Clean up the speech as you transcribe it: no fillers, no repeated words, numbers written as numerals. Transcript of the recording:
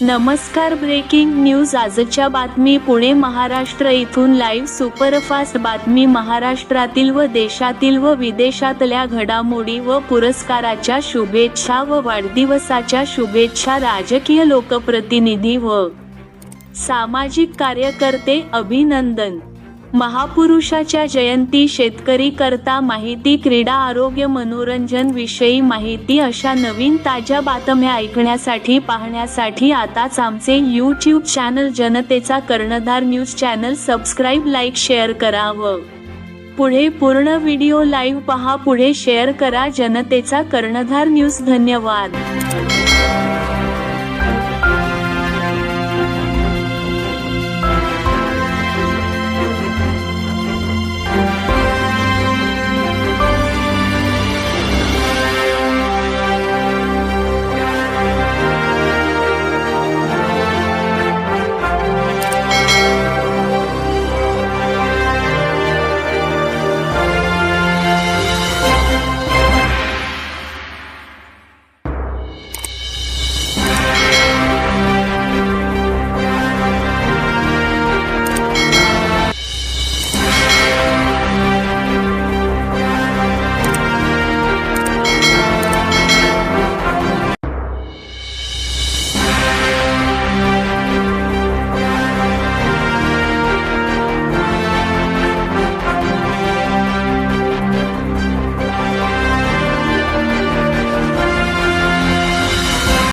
नमस्कार, breaking news आजच्या बातमी पुणे महाराष्ट्र इथून लाईव्ह सुपरफास्ट बातमी महाराष्ट्रातील व देशातील व विदेशातल्या घडामोडी व पुरस्काराच्या शुभेच्छा व वाढदिवसाच्या शुभेच्छा राजकीय लोकप्रतिनिधी व सामाजिक कार्यकर्ते अभिनंदन। महापुरुषाच्या जयंती शेतकरी करता माहिती क्रीडा आरोग्य मनोरंजन विषयी माहिती अशा नवीन ताज्या बातम्या ऐकण्यासाठी पाहण्यासाठी आताच आमचे यूट्यूब चॅनल जनतेचा कर्णधार news channel subscribe like share करा व पुढे पूर्ण व्हिडिओ लाईव्ह पहा। पुढे शेअर करा जनतेचा कर्णधार न्यूज। धन्यवाद।